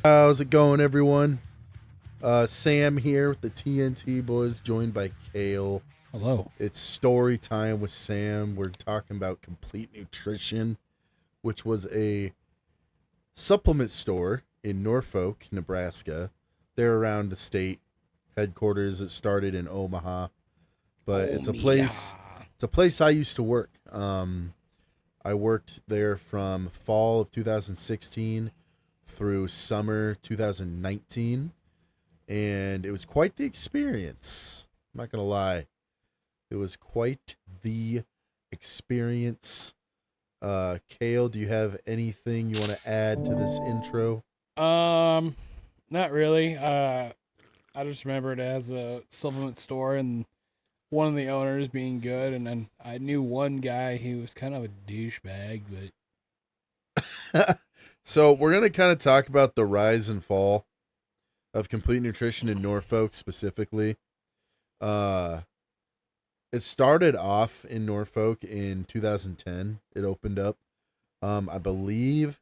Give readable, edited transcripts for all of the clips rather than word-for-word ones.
How's it going, everyone? Sam here with the TNT boys, joined by Kale. Hello. It's story time with Sam. We're talking about Complete Nutrition, which was a supplement store in Norfolk, Nebraska. They're around the state headquarters. It started in Omaha, but Oh, it's a Mia. place. It's a place I used to work. I worked there from fall of 2016 through summer 2019, and it was quite the experience. I'm not gonna lie, it was quite the experience. Kale, do you have anything you want to add to this intro? Um, Not really. I just remember it as a supplement store and one of the owners being good, and then I knew one guy who was kind of a douchebag, but So we're gonna kind of talk about the rise and fall of Complete Nutrition in Norfolk specifically. Uh, it started off in Norfolk in 2010. It opened up. I believe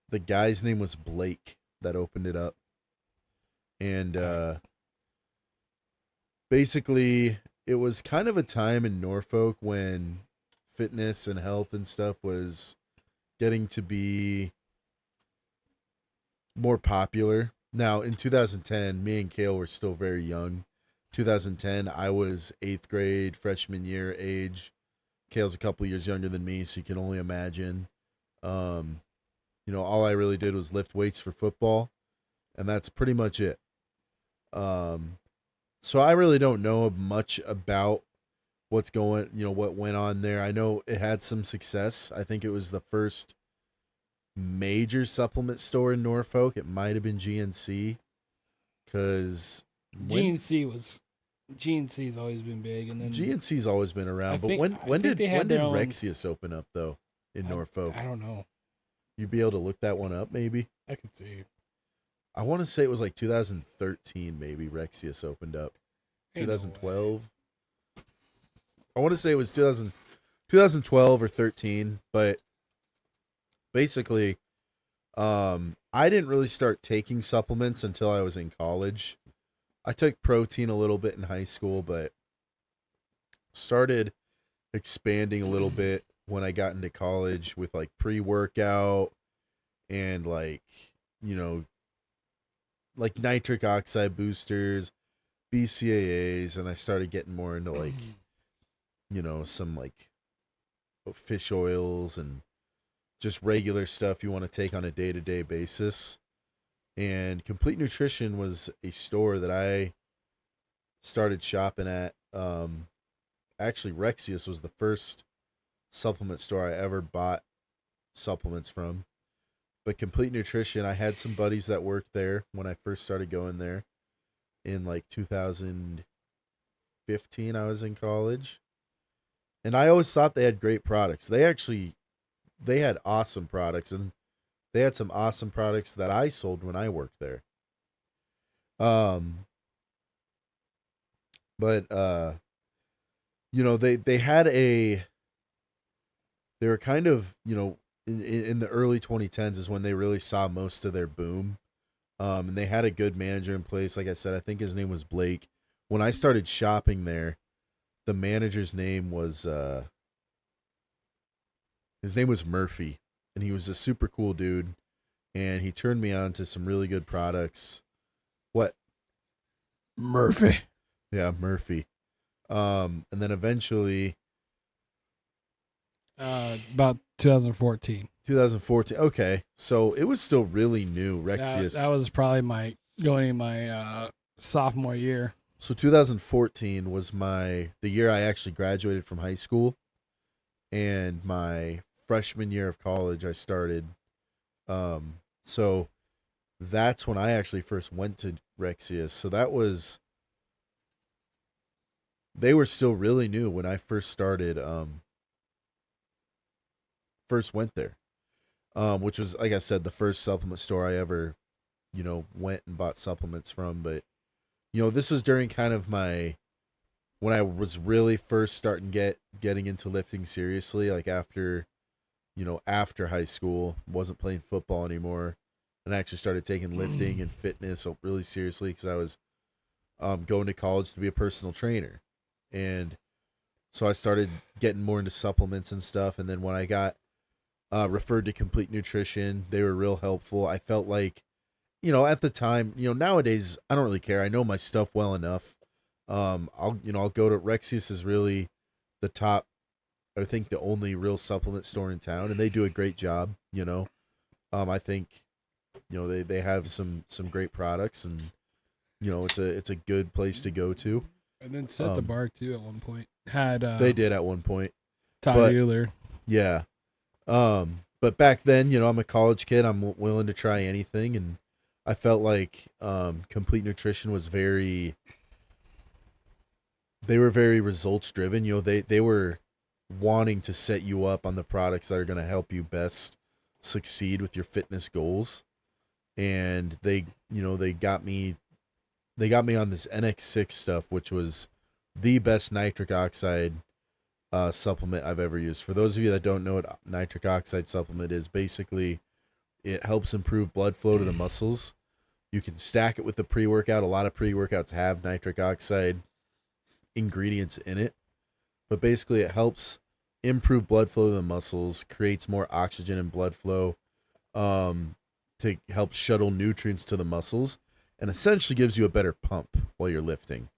the guy's name was Blake that opened it up, and basically it was kind of a time in Norfolk when fitness and health and stuff was getting to be more popular. Now in 2010, me and Kale were still very young. 2010, I was 8th grade, freshman year age. Kale's a couple years younger than me, so you can only imagine. Um, all I really did was lift weights for football, and that's pretty much it. Um, so I really don't know much about what went on there. I know it had some success. I think it was the first major supplement store in Norfolk. It might have been GNC, because when GNC was GNC's always been big, and then GNC's always been I around. But think when I when think did they when had did their own. Rexius open up though in I Norfolk? don't know. You'd be able to look that one up maybe. I could see. I want to say it was like 2013 maybe Rexius opened up. Ain't no way. 2012. I want to say it was 2012 or 13, but basically I didn't really start taking supplements until I was in college. I took protein a little bit in high school, but started expanding a little bit when I got into college with like pre-workout and you know, like nitric oxide boosters, BCAAs, and I started getting more into some like fish oils and just regular stuff you want to take on a day-to-day basis. And Complete Nutrition was a store that I started shopping at. Actually, Rexius was the first supplement store I ever bought supplements from. But Complete Nutrition, I had some buddies that worked there when I first started going there in like 2015. I was in college, and I always thought they had great products. They had awesome products, and they had some awesome products that I sold when I worked there. Um, but they had a they were kind of in the early 2010s is when they really saw most of their boom. And they had a good manager in place. Like I said, I think his name was Blake. When I started shopping there, the manager's name was his name was Murphy, and he was a super cool dude. And he turned me on to some really good products. What? Murphy. Yeah, Murphy. And then eventually, About 2014. 2014. Okay, so it was still really new, That Rexius. was probably my going in my sophomore year. So 2014 was the year I actually graduated from high school, and my freshman year of college I started. So that's when I actually first went to Rexius. So they were still really new when I first started. First went there. Which was, like I said, the first supplement store I ever, went and bought supplements from. But this was during kind of my when I was really first starting getting into lifting seriously, like after high school, wasn't playing football anymore, and I actually started taking lifting and fitness really seriously because I was going to college to be a personal trainer. And so I started getting more into supplements and stuff. And then when I got referred to Complete Nutrition, they were real helpful. I felt like, at the time, nowadays I don't really care. I know my stuff well enough. I'll go to Rexius is really the top, I think the only real supplement store in town, and they do a great job. I think, they have some great products, and it's a good place to go to. And then set the bar too at one point. Had They did at one point. Todd but- Euler. Yeah. But back then, I'm a college kid. I'm willing to try anything, and I felt like Complete Nutrition was they were very results driven. They were wanting to set you up on the products that are going to help you best succeed with your fitness goals. And they got me on this NX6 stuff, which was the best nitric oxide supplement I've ever used. For those of you that don't know what nitric oxide supplement is, basically it helps improve blood flow to the muscles. You can stack it with the pre-workout. A lot of pre-workouts have nitric oxide ingredients in it, but basically it helps improve blood flow to the muscles, creates more oxygen and blood flow to help shuttle nutrients to the muscles, and essentially gives you a better pump while you're lifting.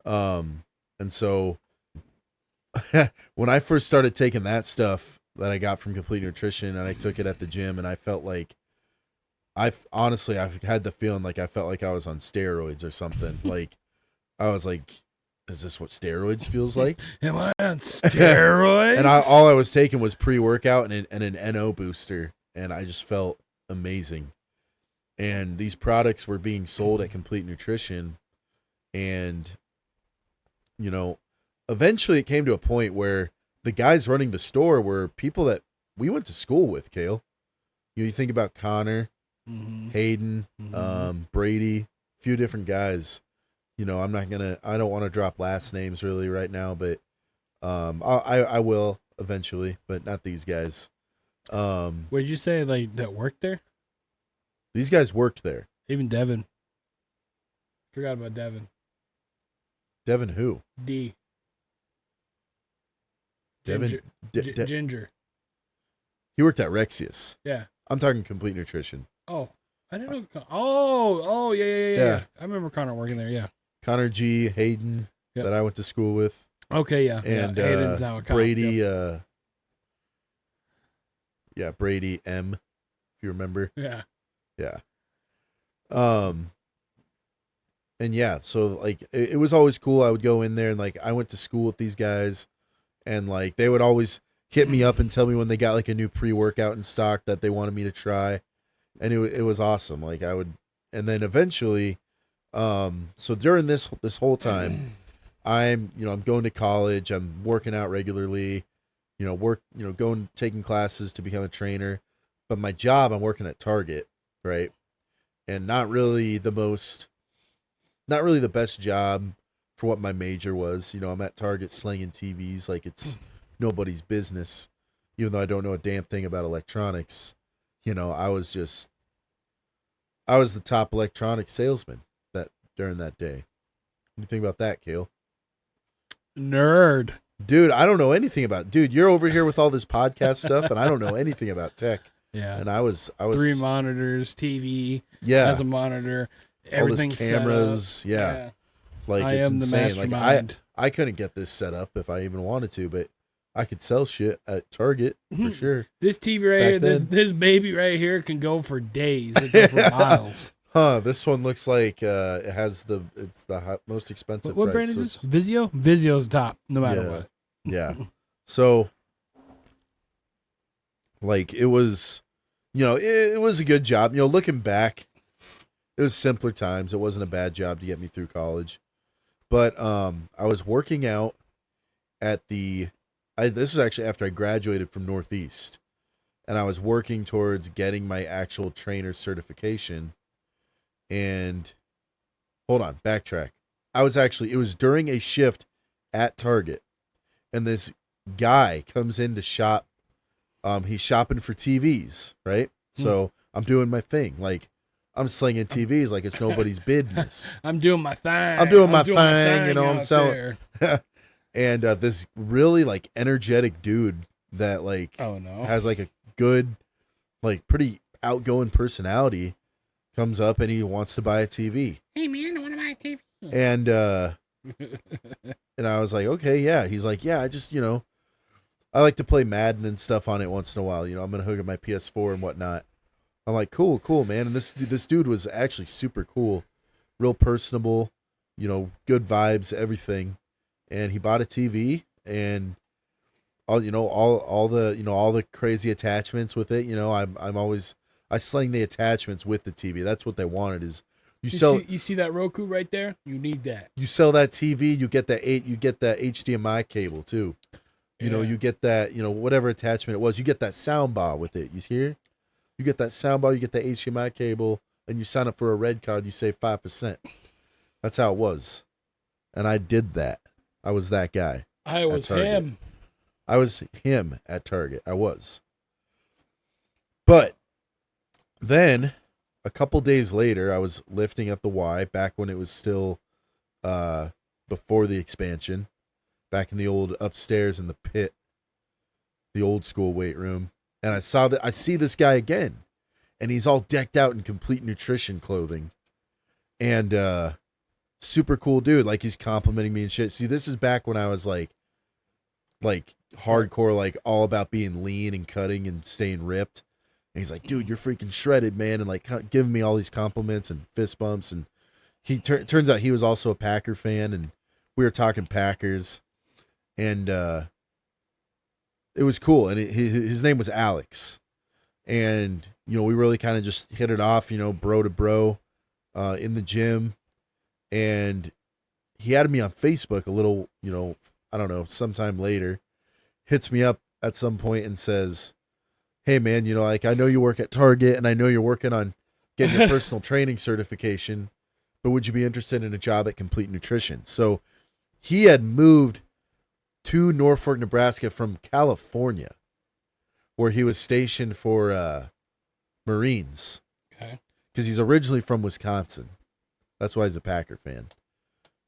And so when I first started taking that stuff that I got from Complete Nutrition, and I took it at the gym, and I felt like I've had the feeling like I felt like I was on steroids or something. Like I was like, is this what steroids feels like? Am I on steroids? And all I was taking was pre-workout and an NO booster, and I just felt amazing. And these products were being sold at Complete Nutrition, and eventually it came to a point where the guys running the store were people that we went to school with, Kale. You think about Connor, Hayden, Brady, a few different guys. I don't want to drop last names really right now, but I will eventually, but not these guys. Would you say like that worked there? These guys worked there. Even Devin. Forgot about Devin. Devin who? D. Devin Ginger. He worked at Rexius. Yeah. I'm talking Complete Nutrition. Oh, I didn't know. Oh, yeah. I remember Connor working there. Yeah. Connor G, Hayden, that I went to school with. Okay, yeah. And Hayden's out. Brady, Brady M, if you remember. Yeah. Yeah. And yeah, so like it was always cool. I would go in there and like I went to school with these guys, and like they would always hit me up and tell me when they got like a new pre-workout in stock that they wanted me to try, and it was awesome. Like I would, and then eventually, so during this whole time, I'm going to college. I'm working out regularly, taking classes to become a trainer, but my job, I'm working at Target, right? And not really the best job for what my major was. I'm at Target slinging TVs like it's nobody's business, even though I don't know a damn thing about electronics. I was the top electronics salesman during that day. What do you think about that, Kale? Nerd. Dude, I don't know anything about. Dude, you're over here with all this podcast stuff, and I don't know anything about tech. Yeah. And I was 3 monitors, TV. Yeah. Has a monitor. Everything's cameras. set up. Yeah. Like I it's am insane. the Like mastermind. I couldn't get this set up if I even wanted to, but I could sell shit at Target for sure. This TV right Back here, this baby right here can go for days. It can go for miles. Huh, this one looks like it has it's the most expensive What price. brand is this? Vizio? Vizio's top, no matter what. Yeah. So, like, it was, it was a good job. Looking back, it was simpler times. It wasn't a bad job to get me through college. But I was working out at this was actually after I graduated from Northeast. And I was working towards getting my actual trainer certification. And, hold on, backtrack. It was during a shift at Target. And this guy comes in to shop. He's shopping for TVs, right? So I'm doing my thing. Like, I'm slinging TVs like it's nobody's business. I'm doing my thing. I'm doing my thing, you know, I'm out selling. there. And this really like energetic dude that like Oh no. has like a good, like pretty outgoing personality comes up and he wants to buy a TV. Hey man, I want to buy a TV. And I was like, okay, yeah. He's like, yeah, I just, you know, I like to play Madden and stuff on it once in a while. You know, I'm gonna hook up my PS4 and whatnot. I'm like, cool, man. And this dude was actually super cool, real personable, you know, good vibes, everything. And he bought a TV and all the crazy attachments with it. You know, I sling the attachments with the TV. That's what they wanted is you see that Roku right there? You need that. you sell that TV, you get that HDMI cable too. You know, you get that, you know, whatever attachment it was, you get that sound bar with it. You hear? You get that sound bar, you get the HDMI cable, and you sign up for a red card, you save 5%. That's how it was. And I did that. I was that guy. I was him. I was him at Target. I was. But then a couple days later, I was lifting at the Y back when it was still before the expansion, back in the old upstairs in the pit, the old school weight room. And I see this guy again, and he's all decked out in complete nutrition clothing. And super cool dude. Like he's complimenting me and shit. See, this is back when I was like hardcore, like all about being lean and cutting and staying ripped. And he's like, dude, you're freaking shredded, man. And like giving me all these compliments and fist bumps. And he turns out he was also a Packer fan. And we were talking Packers. And it was cool. And his name was Alex. And, you know, we really kind of just hit it off, you know, bro to bro in the gym. And he added me on Facebook a little, you know, I don't know, sometime later, hits me up at some point and says, hey man, you know, like I know you work at Target and I know you're working on getting your personal training certification, but would you be interested in a job at Complete Nutrition? So he had moved to Norfolk, Nebraska from California, where he was stationed for Marines. Okay. Because he's originally from Wisconsin. That's why he's a Packer fan.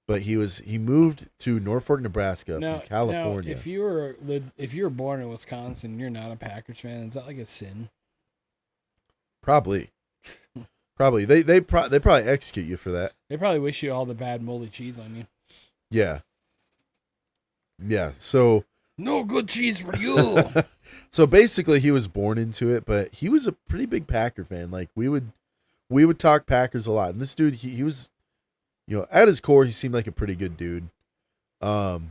But he moved to Norfolk, Nebraska from California. Now, if you were born in Wisconsin, you're not a Packers fan. Is that like a sin? Probably. They probably execute you for that. They probably wish you all the bad moldy cheese on you. Yeah. Yeah. So no good cheese for you. So basically, he was born into it, but he was a pretty big Packer fan. Like we would talk Packers a lot, and this dude, he was, you know, at his core, he seemed like a pretty good dude. But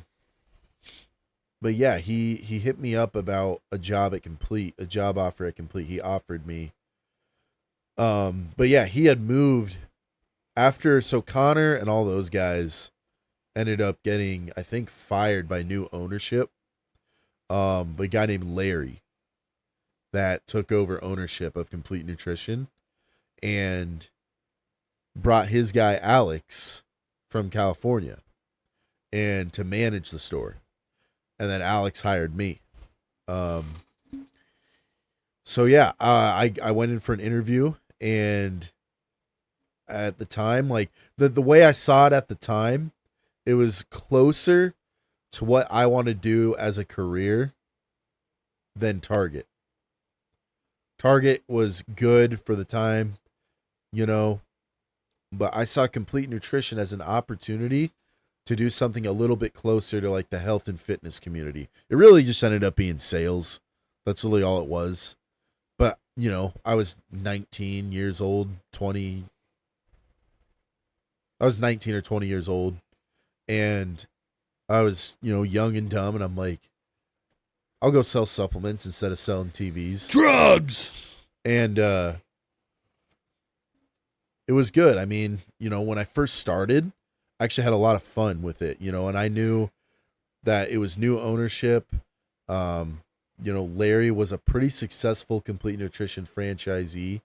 yeah, he hit me up about a job offer at Complete. He offered me. But yeah, he had moved after, so Connor and all those guys ended up getting, I think, fired by new ownership. But a guy named Larry that took over ownership of Complete Nutrition and brought his guy Alex from California and to manage the store. And then Alex hired me. So yeah, I went in for an interview, and at the time, like the way I saw it at the time, it was closer to what I want to do as a career than Target. Target was good for the time, you know, but I saw Complete Nutrition as an opportunity to do something a little bit closer to like the health and fitness community. It really just ended up being sales. That's really all it was. But, you know, I was 19 years old, 20. I was 19 or 20 years old, and I was, you know, young and dumb, and I'm like, I'll go sell supplements instead of selling TVs. Drugs! And it was good. I mean, you know, when I first started, I actually had a lot of fun with it, you know, and I knew that it was new ownership. You know, Larry was a pretty successful Complete Nutrition franchisee.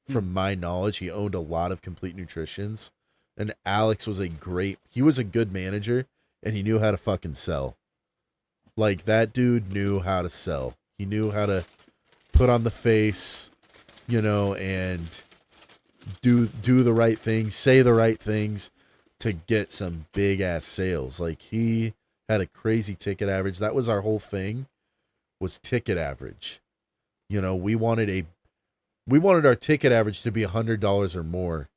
From my knowledge, he owned a lot of Complete Nutritions. And Alex was he was a good manager, and he knew how to fucking sell. Like, that dude knew how to sell. He knew how to put on the face, you know, and do the right things, say the right things to get some big ass sales. Like he had a crazy ticket average. That was our whole thing, was ticket average. You know, we wanted our ticket average to be $100 or more,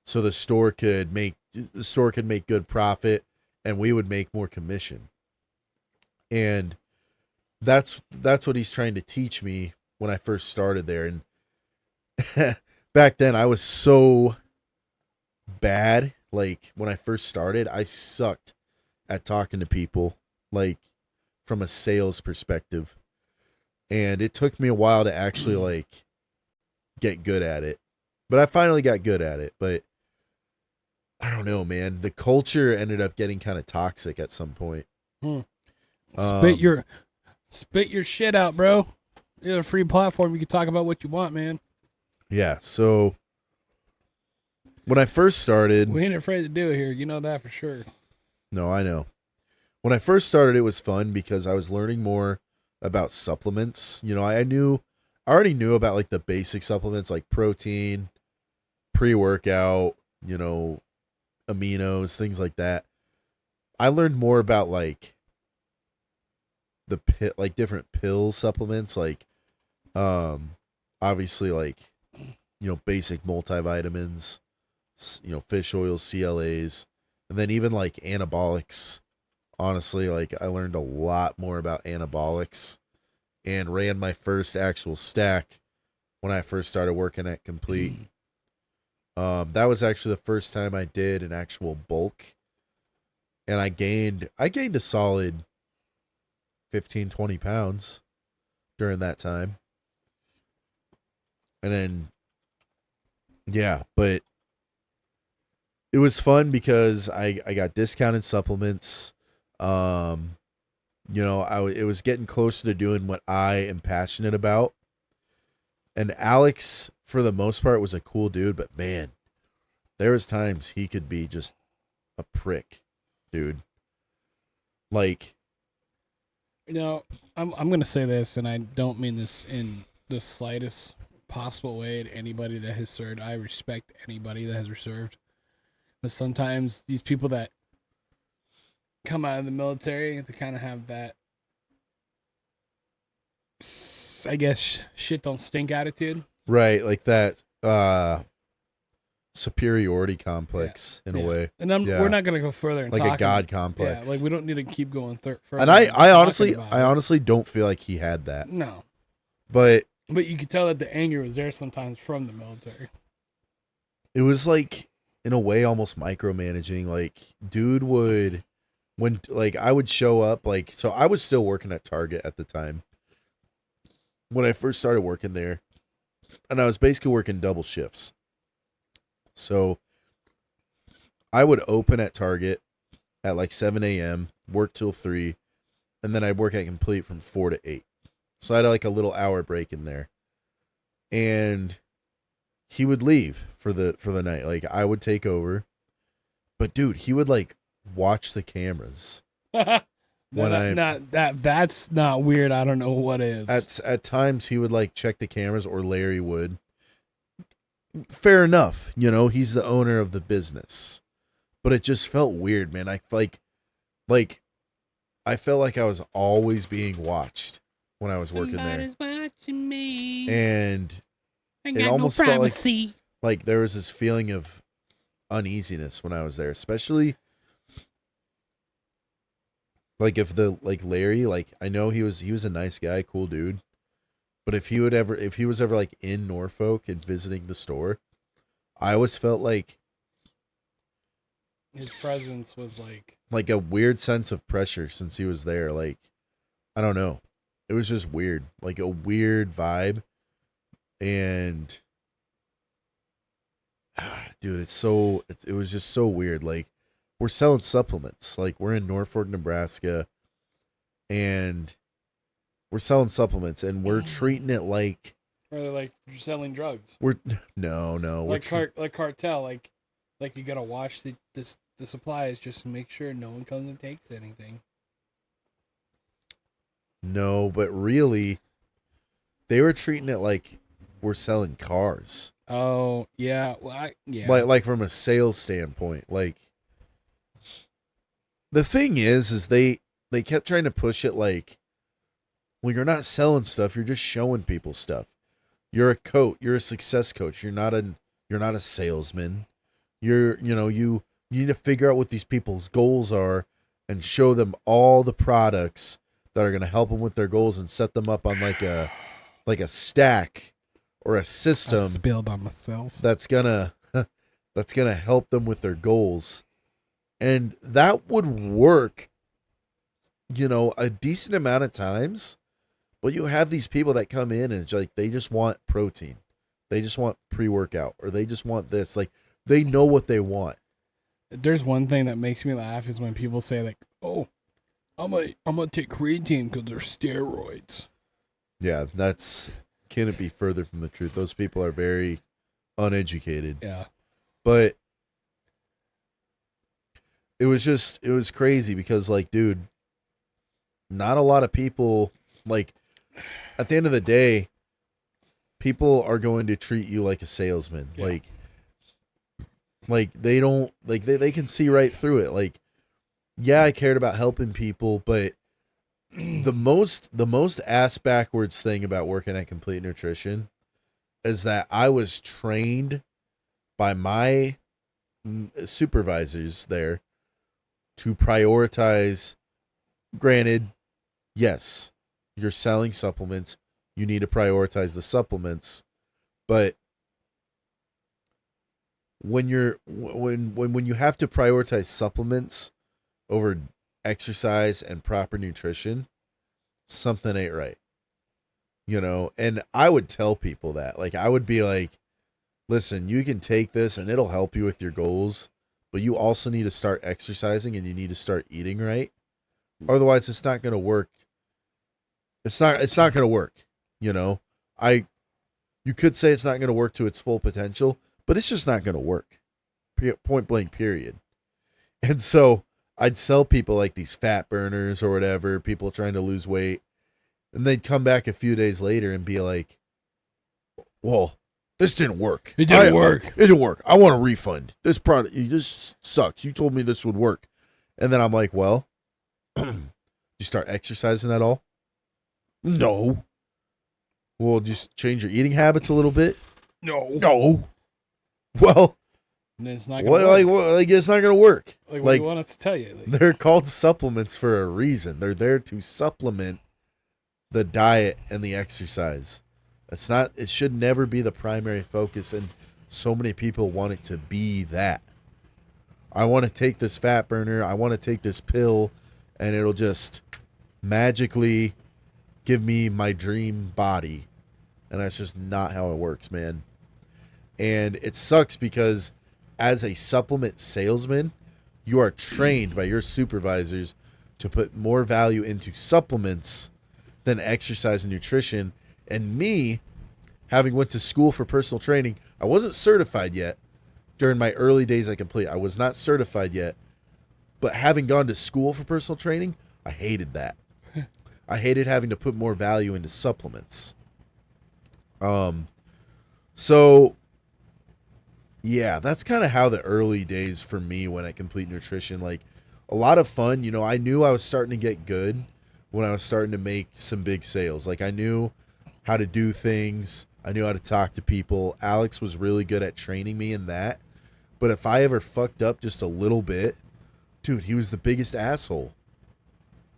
so the store could make good profit, and we would make more commission. And that's what he's trying to teach me when I first started there. And back then I was so bad. Like when I first started, I sucked at talking to people, like from a sales perspective. And it took me a while to actually like get good at it. But I finally got good at it. But I don't know, man. The culture ended up getting kind of toxic at some point. Spit your shit out, bro. You got a free platform. You can talk about what you want, man. Yeah. So when I first started, We ain't afraid to do it here. You know that for sure. no, I know. When I first started, it was fun because I was learning more about supplements. You know, I already knew about like the basic supplements like protein, pre-workout, you know, aminos, things like that. I learned more about like like different pill supplements, like obviously like, you know, basic multivitamins, you know, fish oils, CLAs, and then even like anabolics. Honestly, like I learned a lot more about anabolics and ran my first actual stack when I first started working at Complete. That was actually the first time I did an actual bulk, and I gained a solid 15-20 pounds during that time. And then yeah, but it was fun because I got discounted supplements. You know, it was getting closer to doing what I am passionate about. And Alex, for the most part, was a cool dude, but man, there was times he could be just a prick, dude. Like, You know, I'm gonna say this, and I don't mean this in the slightest possible way to anybody that has served. I respect anybody that has served, but sometimes these people that come out of the military, they kind of have that, I guess, shit don't stink attitude. right, like that superiority complex in a way. And Yeah. we're not gonna go further and like talk a god complex. Yeah, like we don't need to keep going further. And I honestly don't feel like he had that. No, But you could tell that the anger was there sometimes from the military. it was like, in a way, almost micromanaging. Like, dude would, when like I would show up, like, so I was still working at Target at the time when I first started working there, and I was basically working double shifts. So I would open at Target at like 7 a.m., work till 3, and then I'd work at Complete from 4 to 8. So I had like a little hour break in there. And he would leave for the night. Like I would take over. But dude, he would like watch the cameras. That's not weird. I don't know what is. At times he would like check the cameras, or Larry would. Fair enough, you know, he's the owner of the business. But it just felt weird, man. I felt like I was always being watched when I was working Somebody's there. Watching me. And it almost felt like there was this feeling of uneasiness when I was there, especially like if Larry, like I know he was a nice guy, cool dude, but if he was ever like in Norfolk and visiting the store, I always felt like his presence was like a weird sense of pressure since he was there. Like, I don't know. It was just weird, like a weird vibe. And dude, it was just so weird. Like, we're selling supplements. Like, we're in Norfolk, Nebraska, and we're selling supplements, and we're treating it like, or like you're selling drugs. No, like cartel. Like you gotta watch the supplies just to make sure no one comes and takes anything. No, but really, they were treating it like we're selling cars. Oh yeah, well, yeah. Like from a sales standpoint. Like the thing is they kept trying to push it like, well, you're not selling stuff, you're just showing people stuff. You're a coach, you're a success coach. You're not a salesman. You need to figure out what these people's goals are and show them all the products that are going to help them with their goals and set them up on like a stack or a I system spilled on myself. that's gonna help them with their goals. And that would work, a decent amount of times. But you have these people that come in and it's like they just want protein. They just want pre-workout, or they just want this. Like, they know what they want. There's one thing that makes me laugh is when people say like, "Oh, I'm gonna take creatine because they're steroids." Yeah, can it be further from the truth? Those people are very uneducated. Yeah. But it was crazy because, like, dude, not a lot of people, like, at the end of the day, people are going to treat you like a salesman. Yeah. Like they don't, like, they can see right through it. Like, yeah, I cared about helping people, but the most ass backwards thing about working at Complete Nutrition is that I was trained by my supervisors there to prioritize. Granted, yes, you're selling supplements, you need to prioritize the supplements, but when you have to prioritize supplements over exercise and proper nutrition, something ain't right. And I would tell people that. Like, I would be like, listen, you can take this and it'll help you with your goals, but you also need to start exercising and you need to start eating right. Otherwise, it's not going to work. It's not going to work. You could say it's not going to work to its full potential, but it's just not going to work. Point blank, period. And so I'd sell people like these fat burners or whatever, people trying to lose weight. And they'd come back a few days later and be like, well, this didn't work. It didn't work. It didn't work. I want a refund. This product, this sucks. You told me this would work. And then I'm like, well, you start exercising at all? No. Well, just change your eating habits a little bit? No. Well, and it's not gonna work. It's not going to work. Like, what do you want us to tell you? Like, they're called supplements for a reason. They're there to supplement the diet and the exercise. It should never be the primary focus, and so many people want it to be that. I want to take this fat burner, I want to take this pill, and it'll just magically give me my dream body. And that's just not how it works, man. And it sucks because as a supplement salesman, you are trained by your supervisors to put more value into supplements than exercise and nutrition. And me, having went to school for personal training, I wasn't certified yet. During my early days at Complete, I was not certified yet. But having gone to school for personal training, I hated that. I hated having to put more value into supplements. So yeah, that's kind of how the early days for me went at Complete Nutrition. Like, a lot of fun. I knew I was starting to get good when I was starting to make some big sales. Like, I knew how to do things. I knew how to talk to people. Alex was really good at training me in that. But if I ever fucked up just a little bit, dude, he was the biggest asshole.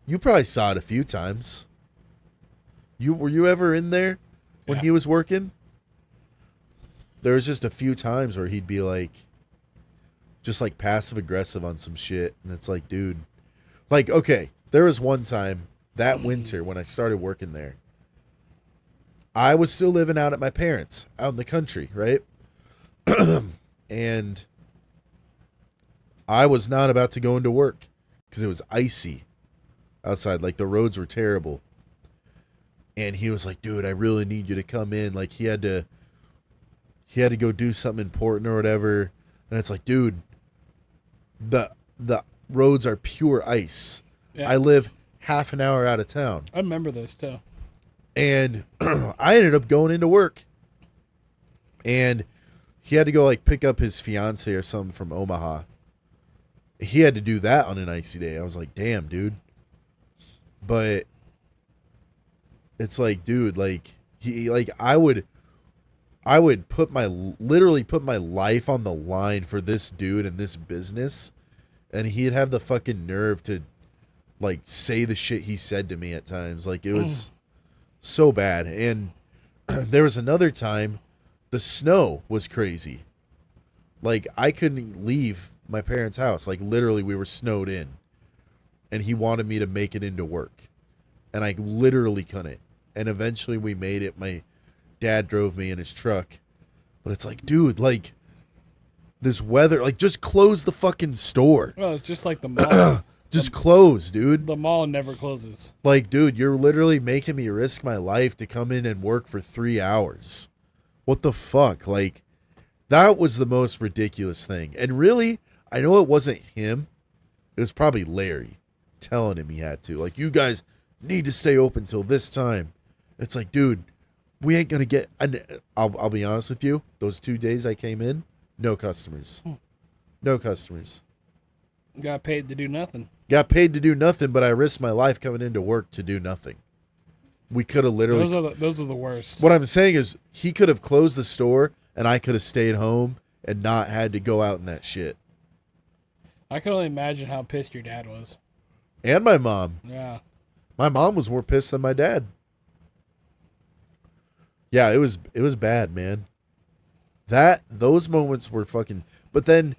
You probably saw it a few times. Were you ever in there when he was working? There was just a few times where he'd be like, just like passive aggressive on some shit. And it's like, dude, like, okay, there was one time that winter when I started working there. I was still living out at my parents' out in the country, right? And I was not about to go into work because it was icy outside. Like, the roads were terrible. And he was like, dude, I really need you to come in. Like, he had to go do something important or whatever. And it's like, dude, the roads are pure ice. Yeah. I live half an hour out of town. I remember those too. And I ended up going into work. and he had to go like pick up his fiance or something from Omaha. He had to do that on an icy day. I was like, damn, dude. But it's like, dude, like he like I would literally put my life on the line for this dude and this business, and he'd have the fucking nerve to like say the shit he said to me at times. Like it was so bad. And there was another time the snow was crazy. Like I couldn't leave my parents' house. Like literally we were snowed in. And he wanted me to make it into work. And I literally couldn't. And eventually we made it. My dad drove me in his truck. But it's like, dude, like this weather, like just close the fucking store. Well, it's just like the mall. Just close, dude. The mall never closes. Like, dude, you're literally making me risk my life to come in and work for 3 hours. What the fuck? Like, that was the most ridiculous thing. And really, I know it wasn't him. It was probably Larry telling him he had to. Like, you guys need to stay open till this time. It's like, dude, we ain't gonna get. I'll be honest with you. Those 2 days I came in, no customers. No customers. Got paid to do nothing. Got paid to do nothing, but I risked my life coming into work to do nothing. We could have literally. Those are the worst. What I'm saying is, he could have closed the store, and I could have stayed home and not had to go out in that shit. I can only imagine how pissed your dad was. And my mom. Yeah. My mom was more pissed than my dad. Yeah, it was bad, man. Those moments were fucking. But then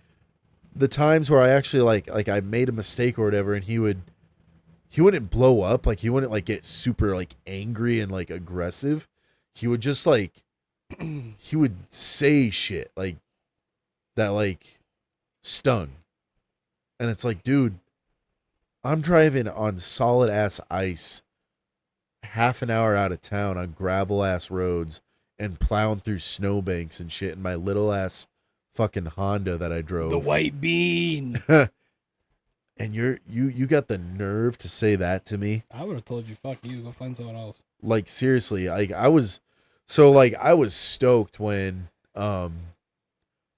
the times where I actually like I made a mistake or whatever, and he wouldn't blow up, like he wouldn't like get super like angry and like aggressive. He would just like he would say shit like that like stung. And it's like, dude, I'm driving on solid ass ice half an hour out of town on gravel ass roads and plowing through snowbanks and shit in my little ass fucking Honda that I drove. The white bean. And you got the nerve to say that to me? I would have told you, fuck you, go find someone else. Like seriously, like I was stoked when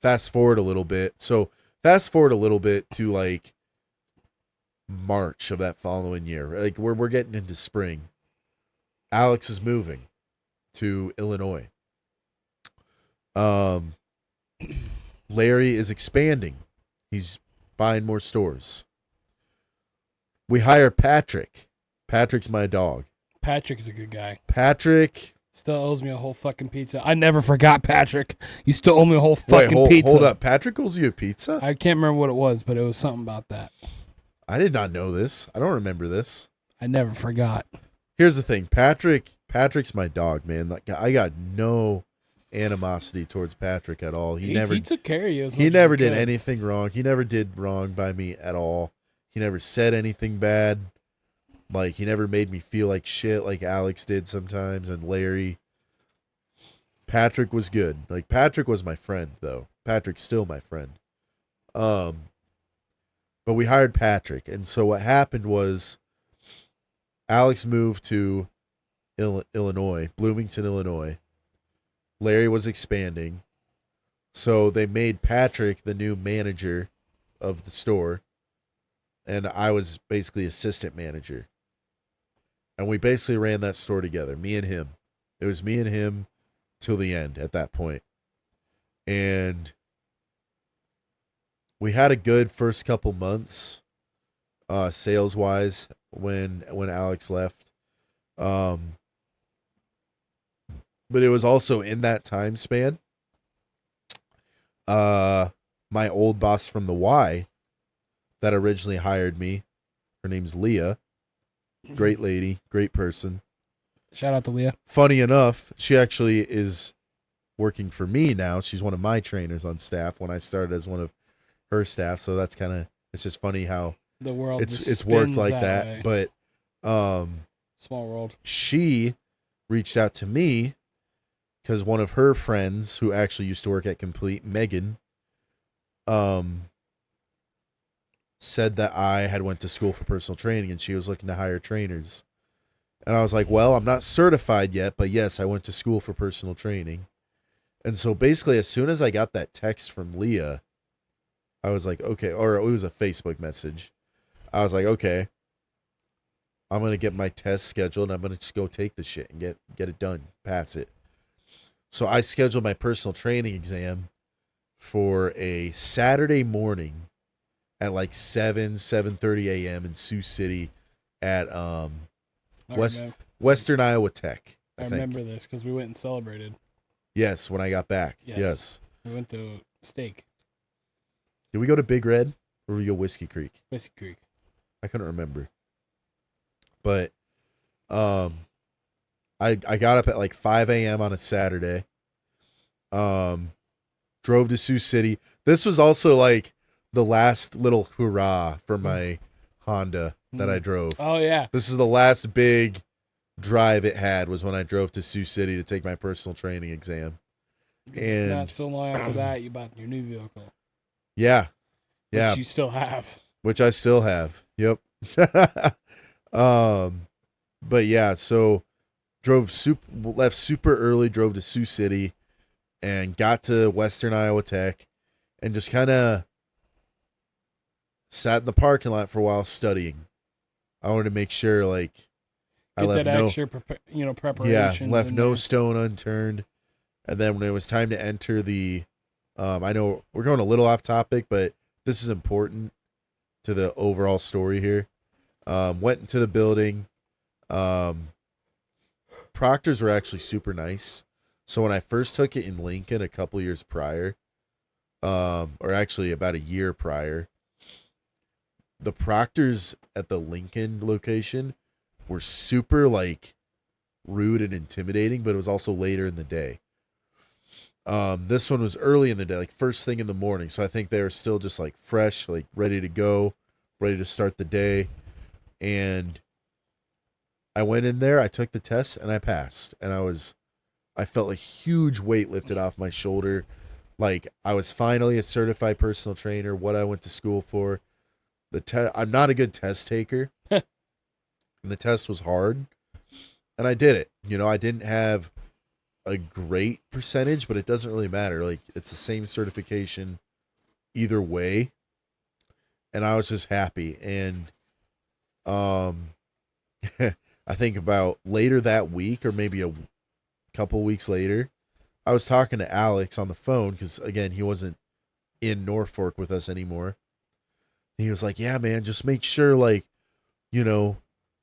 fast forward a little bit. So fast forward a little bit to like March of that following year. Like we're getting into spring. Alex is moving to Illinois. Larry is expanding. He's buying more stores. We hire Patrick. Patrick's my dog. Patrick's a good guy. Patrick still owes me a whole fucking pizza. I never forgot Patrick. You still owe me a whole fucking pizza. Hold up. Patrick owes you a pizza? I can't remember what it was, but it was something about that. I did not know this. I don't remember this. I never forgot. Here's the thing. Patrick's my dog, man. Like I got no animosity towards Patrick at all. He took care of you. He never did anything wrong. He never did wrong by me at all. He never said anything bad. Like he never made me feel like shit like Alex did sometimes and Larry. Patrick was good. Like Patrick was my friend though. Patrick's still my friend. But we hired Patrick, and so what happened was Alex moved to Illinois, Bloomington, Illinois. Larry was expanding. So they made Patrick the new manager of the store. And I was basically assistant manager. And we basically ran that store together, me and him. It was me and him till the end at that point. And we had a good first couple months, sales-wise, when Alex left. But it was also in that time span. My old boss from the Y that originally hired me, her name's Leah. Great lady, great person. Shout out to Leah. Funny enough, she actually is working for me now. She's one of my trainers on staff when I started as one of her staff. So that's kind of, it's just funny how the world it's worked like that. But small world. She reached out to me because one of her friends who actually used to work at Complete, Megan, said that I had went to school for personal training and she was looking to hire trainers. And I was like, well, I'm not certified yet, but yes, I went to school for personal training. And so basically, as soon as I got that text from Leah, I was like, okay, or it was a Facebook message. I was like, okay, I'm gonna get my test scheduled. I'm gonna just go take the shit and get it done, pass it. So I scheduled my personal training exam for a Saturday morning at like 7:30 a.m. in Sioux City at I West remember. Western Iowa Tech. I think. remember this because we went and celebrated. Yes, when I got back. Yes. Yes. We went to Steak, Did we go to Big Red or did we go Whiskey Creek? Whiskey Creek. I couldn't remember. But I got up at like 5 a.m. on a Saturday. Drove to Sioux City. This was also like the last little hurrah for my Honda that I drove. Oh yeah. This is the last big drive it had was when I drove to Sioux City to take my personal training exam. And not so long after that, you bought your new vehicle. Yeah. Yeah. Which you still have. Which I still have. Yep. But yeah, so left super early, drove to Sioux City and got to Western Iowa Tech and just kind of sat in the parking lot for a while studying. I wanted to make sure like Get I left that no extra preparation. left no stone unturned. And then when it was time to enter the I know we're going a little off topic, but this is important to the overall story here. Went into the building. Proctors were actually super nice. So when I first took it in Lincoln a couple years prior, or actually about a year prior, the proctors at the Lincoln location were super like rude and intimidating, but it was also later in the day. This one was early in the day, like first thing in the morning. So I think they were still just like fresh, like ready to go, ready to start the day. And I went in there, I took the test and I passed. And I felt a huge weight lifted off my shoulder. Like I was finally a certified personal trainer, what I went to school for. I'm not a good test taker. And the test was hard. And I did it. You know, I didn't have a great percentage, but it doesn't really matter. Like it's the same certification either way. And I was just happy. And I think about later that week or maybe a couple weeks later, I was talking to Alex on the phone because again, he wasn't in Norfolk with us anymore. And he was like, yeah, man, just make sure like, you know,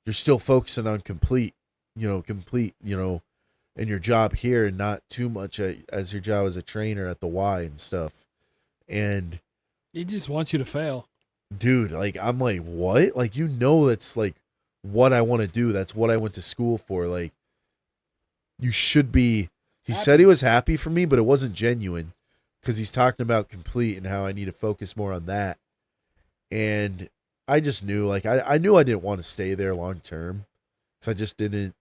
you're still focusing on complete, in your job here and not too much as your job as a trainer at the Y and stuff. And he just wants you to fail. Dude, like I'm like, what? Like that's like what I want to do. That's what I went to school for. Like you should be he said he was happy for me, but it wasn't genuine because he's talking about complete and how I need to focus more on that. And I just knew like I knew I didn't want to stay there long term. So I just didn't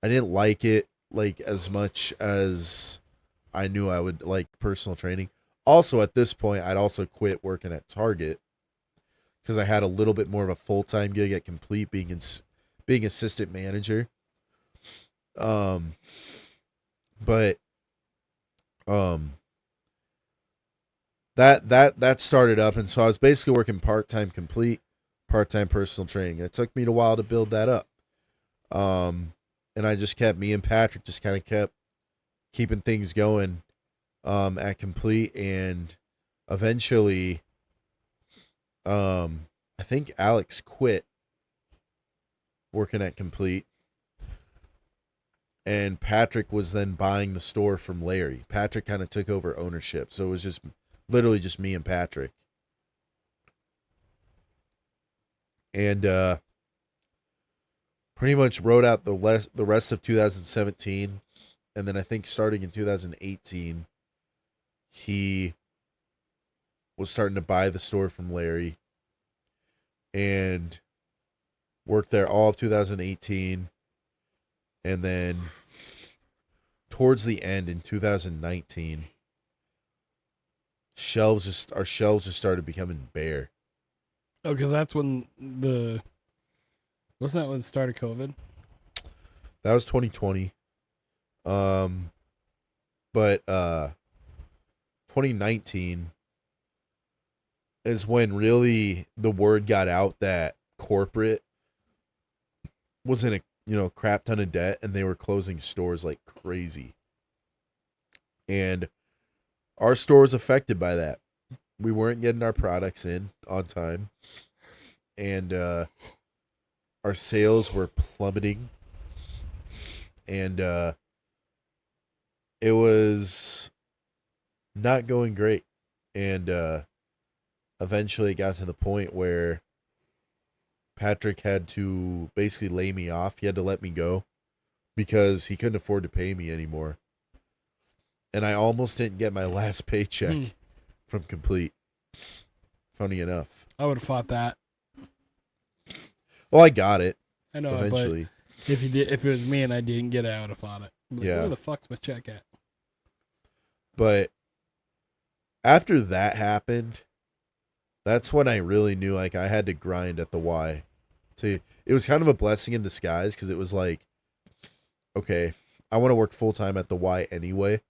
like it like as much as I knew I would like personal training. Also, at this point, I'd also quit working at Target because I had a little bit more of a full-time gig at Complete, being assistant manager. But that started up, and so I was basically working part-time Complete, part-time personal training. It took me a while to build that up. And I just me and Patrick just kind of kept keeping things going. At Complete, and eventually I think Alex quit working at Complete and Patrick was then buying the store from Larry. Patrick kind of took over ownership, so it was just literally just me and Patrick. And pretty much wrote out the rest of 2017, and then I think starting in 2018 he was starting to buy the store from Larry and worked there all of 2018. And then towards the end in 2019, our shelves just started becoming bare. Oh, because that's when wasn't that when it started COVID? That was 2020. But 2019 is when really the word got out that corporate was in a crap ton of debt and they were closing stores like crazy. And our store was affected by that. We weren't getting our products in on time, and our sales were plummeting, and it was not going great. And eventually it got to the point where Patrick had to basically lay me off. He had to let me go because he couldn't afford to pay me anymore. And I almost didn't get my last paycheck from Complete. Funny enough. I would have fought that. Well, I got it I know, eventually. but if it was me and I didn't get it, I would have fought it. Like, Yeah. Where the fuck's my check at? But after that happened, that's when I really knew like I had to grind at the Y. It was kind of a blessing in disguise because it was like, okay, I want to work full time at the Y anyway.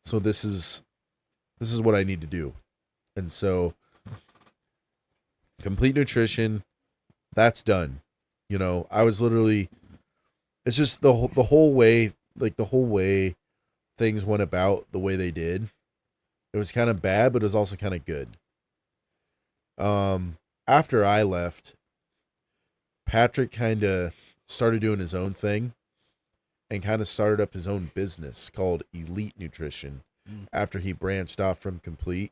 So this is what I need to do. And so Complete Nutrition, that's done. I was literally, it's just the whole way, like the whole way things went about the way they did. It was kind of bad, but it was also kind of good. After I left, Patrick kind of started doing his own thing and kind of started up his own business called Elite Nutrition after he branched off from Complete.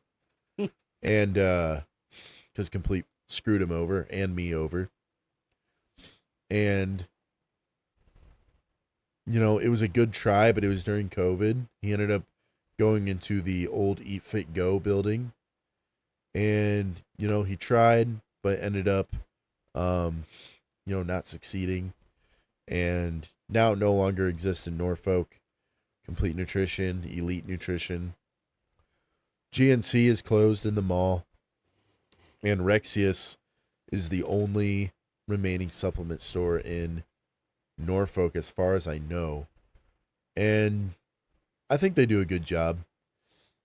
And because Complete screwed him over and me over. And it was a good try, but it was during COVID. He ended up going into the old Eat Fit Go building. And, he tried, but ended up, not succeeding. And now it no longer exists in Norfolk. Complete Nutrition, Elite Nutrition. GNC is closed in the mall. And Rexius is the only remaining supplement store in Norfolk as far as I know. And I think they do a good job.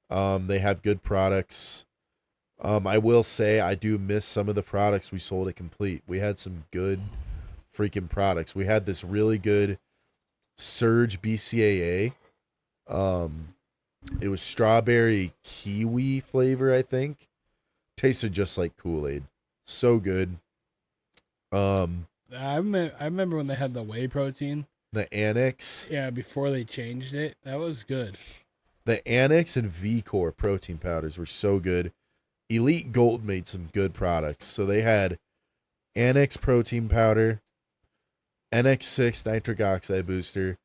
They have good products. I will say I do miss some of the products we sold at Complete. We had some good freaking products. We had this really good Surge BCAA. It was strawberry kiwi flavor, I think. Tasted just like Kool-Aid. So good. I remember when they had the whey protein. The Annex. Yeah, before they changed it. That was good. The Annex and V-Core protein powders were so good. Elite Gold made some good products. So they had Annex protein powder, NX6 nitric oxide booster.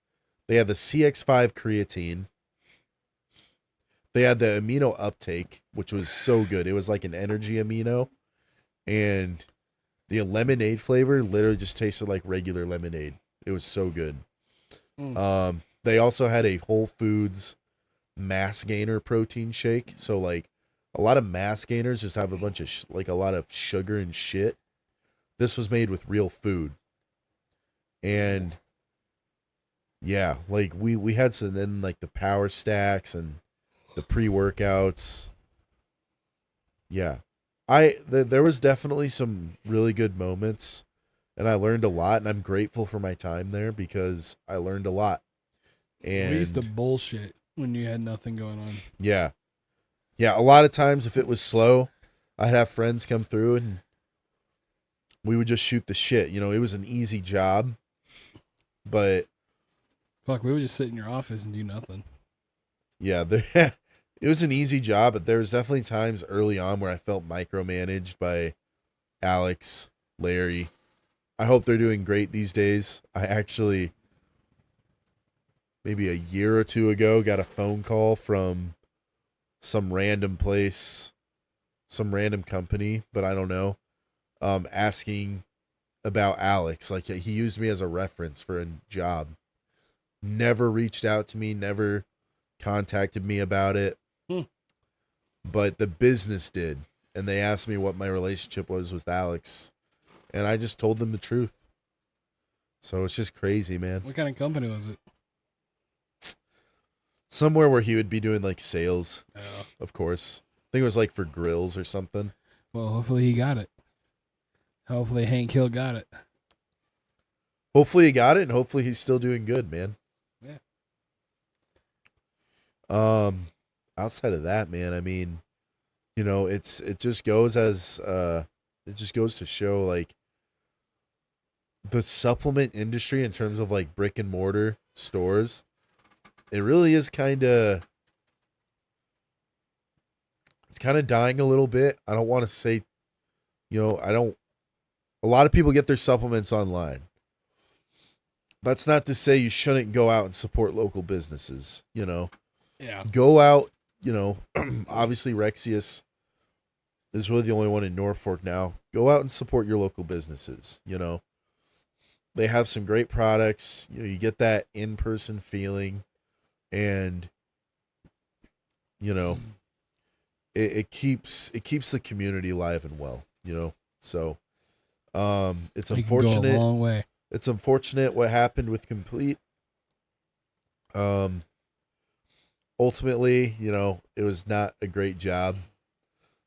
They had the CX5 creatine. They had the amino uptake, which was so good. It was like an energy amino. And the lemonade flavor literally just tasted like regular lemonade. It was so good. They also had a Whole Foods mass gainer protein shake. So like a lot of mass gainers just have a bunch of a lot of sugar and shit. This was made with real food. And yeah, like we had some then like the power stacks and the pre-workouts. Yeah. There was definitely some really good moments and I learned a lot and I'm grateful for my time there because I learned a lot. And we used to bullshit when you had nothing going on. Yeah. Yeah, a lot of times if it was slow, I'd have friends come through and we would just shoot the shit. It was an easy job. But fuck, we would just sit in your office and do nothing. Yeah, it was an easy job, but there was definitely times early on where I felt micromanaged by Alex, Larry. I hope they're doing great these days. I actually, maybe a year or two ago, got a phone call from some random place, some random company, but I don't know, asking about Alex. Like he used me as a reference for a job. Never reached out to me, never contacted me about it. But the business did. And they asked me what my relationship was with Alex. And I just told them the truth. So it's just crazy, man. What kind of company was it? Somewhere where he would be doing like sales, Oh. of course. I think it was like for grills or something. Well, hopefully he got it. Hopefully Hank Hill got it. Hopefully he got it, and hopefully he's still doing good, man. Yeah. Outside of that, man, I mean, you know, it just goes as it just goes to show like the supplement industry in terms of like brick and mortar stores. It really is it's kind of dying a little bit. I don't want to say, you know, a lot of people get their supplements online. That's not to say you shouldn't go out and support local businesses, you know. Yeah. Go out, you know, obviously Rexius is really the only one in Norfolk now. Go out and support your local businesses, you know. They have some great products. You know, you get that in-person feeling, and you know, it keeps the community alive and well, you know. So it's It can go a unfortunate. long way. It's unfortunate what happened with Complete. Ultimately, you know, it was not a great job,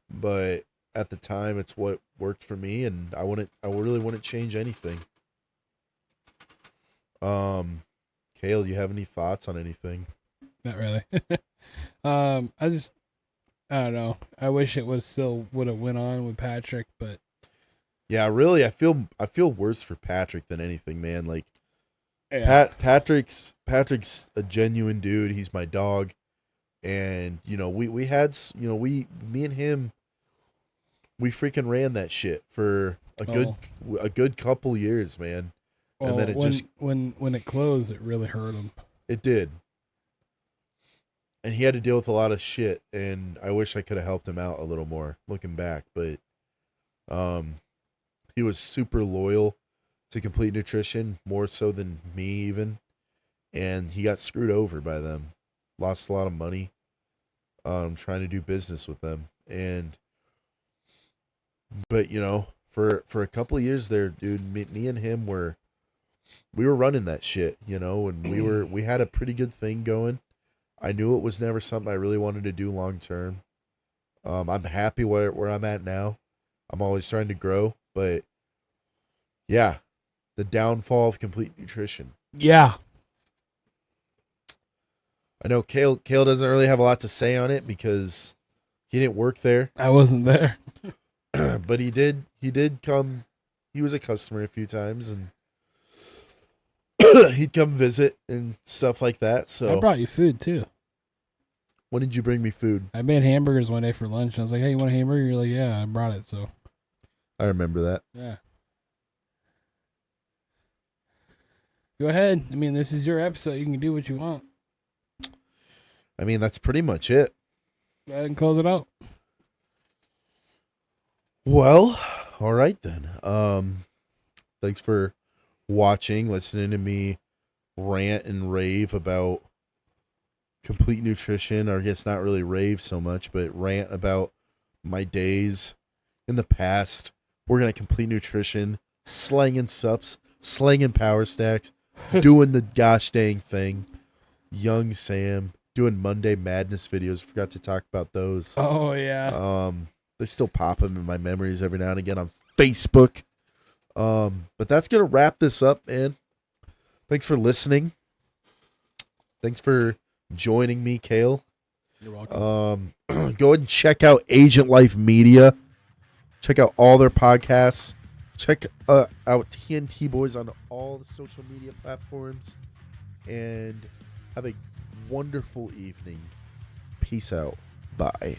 but at the time it's what worked for me, and I really wouldn't change anything. Kale, you have any thoughts on anything? Not really. I don't know. I wish it would have went on with Patrick, but Yeah, really, I feel worse for Patrick than anything, man. Like yeah. Patrick's a genuine dude. He's my dog, and you know we had you know me and him we freaking ran that shit for a good couple years, man. Well, And then it when it closed, it really hurt him. it did. And he had to deal with a lot of shit, and I wish I could have helped him out a little more looking back, but he was super loyal to Complete Nutrition, more so than me even, and he got screwed over by them. Lost a lot of money trying to do business with them. But you know, for a couple of years there, dude, me and him we were running that shit, you know, and we had a pretty good thing going. I knew it was never something I really wanted to do long term. I'm happy where I'm at now. I'm always trying to grow, but yeah, the downfall of Complete Nutrition. Yeah. I know Kale doesn't really have a lot to say on it because he didn't work there, I wasn't there. but he did come. He was a customer a few times, and he'd come visit and stuff like that. So I brought you food too. when did you bring me food? I made hamburgers one day for lunch, and I was like, "Hey, you want a hamburger?" You're like, "Yeah, I brought it." So I remember that. yeah. Go ahead. I mean, this is your episode. You can do what you want. I mean, that's pretty much it. Go ahead and close it out. Well, all right then. Thanks for watching, listening to me rant and rave about Complete Nutrition, or I guess not really rave so much, but rant about my days in the past working at Complete Nutrition, slanging sups, slanging power stacks, doing the gosh dang thing. Young Sam doing Monday Madness videos. Forgot to talk about those. Oh yeah. They still pop them in my memories every now and again on Facebook. But that's gonna wrap this up, man. Thanks for listening. Thanks for joining me, Kale. You're welcome. Go ahead and check out Agent Life Media. Check out all their podcasts. Check out TNT Boys on all the social media platforms. And have a wonderful evening. Peace out. Bye.